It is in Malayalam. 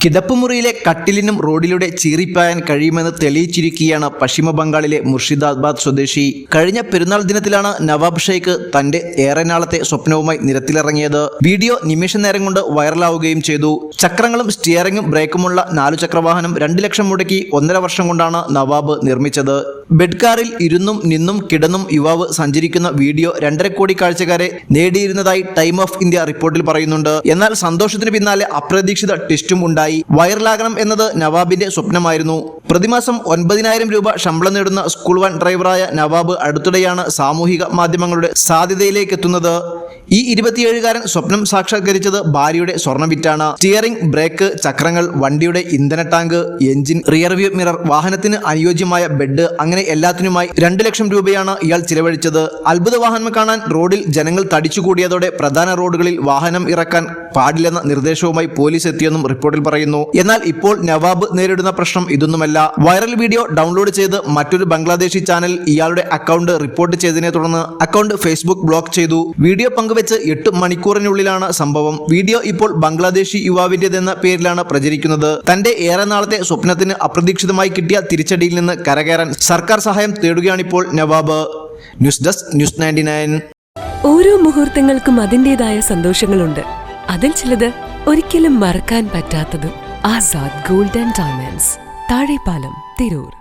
കിടപ്പുമുറിയിലെ കട്ടിലിനും റോഡിലൂടെ ചീറിപ്പായാൻ കഴിയുമെന്ന് തെളിയിച്ചിരിക്കുകയാണ് പശ്ചിമ ബംഗാളിലെ മുർഷിദാബാദ് സ്വദേശി. കഴിഞ്ഞ പെരുന്നാൾ ദിനത്തിലാണ് നവാബ് ഷെയ്ഖ് തന്റെ ഏറെ നാളത്തെ സ്വപ്നവുമായി നിരത്തിലിറങ്ങിയത്. വീഡിയോ നിമിഷ നേരം കൊണ്ട് വൈറലാവുകയും ചെയ്തു. ചക്രങ്ങളും സ്റ്റിയറിംഗും ബ്രേക്കുമുള്ള 4 ചക്രവാഹനം 2 ലക്ഷം മുടക്കി 1.5 വർഷം കൊണ്ടാണ് നവാബ് നിർമ്മിച്ചത്. ബെഡ് കാറിൽ ഇരുന്നും നിന്നും കിടന്നും യുവാവ് സഞ്ചരിക്കുന്ന വീഡിയോ 2.5 കോടി കാഴ്ചക്കാരെ നേടിയിരുന്നതായി ടൈം ഓഫ് ഇന്ത്യ റിപ്പോർട്ടിൽ പറയുന്നുണ്ട്. എന്നാൽ സന്തോഷത്തിന് പിന്നാലെ അപ്രതീക്ഷിത ട്വിസ്റ്റും ഉണ്ടായി. വൈറലാകണം എന്നത് നവാബിന്റെ സ്വപ്നമായിരുന്നു. പ്രതിമാസം 9,000 രൂപ ശമ്പളം നേടുന്ന സ്കൂൾ വാൻ ഡ്രൈവറായ നവാബ് അടുത്തിടെയാണ് സാമൂഹിക മാധ്യമങ്ങളുടെ സാധ്യതയിലേക്ക് എത്തുന്നത്. ഈ 27-കാരൻ സ്വപ്നം സാക്ഷാത്കരിച്ചത് ഭാര്യയുടെ സ്വർണം വിറ്റാണ്. സ്റ്റിയറിംഗ്, ബ്രേക്ക്, ചക്രങ്ങൾ, വണ്ടിയുടെ ഇന്ധന ടാങ്ക്, എഞ്ചിൻ, റിയർവ്യൂ മിറർ, വാഹനത്തിന് അനുയോജ്യമായ ബെഡ്, അങ്ങനെ എല്ലാത്തിനുമായി 2 ലക്ഷം രൂപയാണ് ഇയാൾ ചിലവഴിച്ചത്. അത്ഭുത വാഹനം കാണാൻ റോഡിൽ ജനങ്ങൾ തടിച്ചുകൂടിയതോടെ പ്രധാന റോഡുകളിൽ വാഹനം ഇറക്കാൻ പാടില്ലെന്ന നിർദ്ദേശവുമായി പോലീസ് എത്തിയെന്നും റിപ്പോർട്ടിൽ പറയുന്നു. എന്നാൽ ഇപ്പോൾ നവാബ് നേരിടുന്ന പ്രശ്നം ഇതൊന്നുമല്ല. വൈറൽ വീഡിയോ ഡൗൺലോഡ് ചെയ്ത് മറ്റൊരു ബംഗ്ലാദേശി ചാനൽ ഇയാളുടെ അക്കൗണ്ട് റിപ്പോർട്ട് ചെയ്തതിനെ തുടർന്ന് അക്കൗണ്ട് ഫേസ്ബുക്ക് ബ്ലോക്ക് ചെയ്തു. വീഡിയോ പങ്കുവെച്ച് 8 മണിക്കൂറിനുള്ളിലാണ് സംഭവം. വീഡിയോ ഇപ്പോൾ ബംഗ്ലാദേശി യുവാവിന്റേതെന്ന പേരിലാണ് പ്രചരിക്കുന്നത്. തന്റെ ഏറെ നാളത്തെ സ്വപ്നത്തിന് അപ്രതീക്ഷിതമായി കിട്ടിയ തിരിച്ചടിയിൽ നിന്ന് കരകയറാൻ സർക്കാർ സഹായം തേടുകയാണിപ്പോൾ നവാബ്. News desk, news 99. ഓരോ മുഹൂർത്തങ്ങൾക്കും അതിൻ്റെതായ സന്തോഷങ്ങളുണ്ട്. അതിൽ ചിലത് ഒരിക്കലും മറക്കാൻ പറ്റാത്തതും. Azad gold and diamonds, Thazhepalam, Tirur.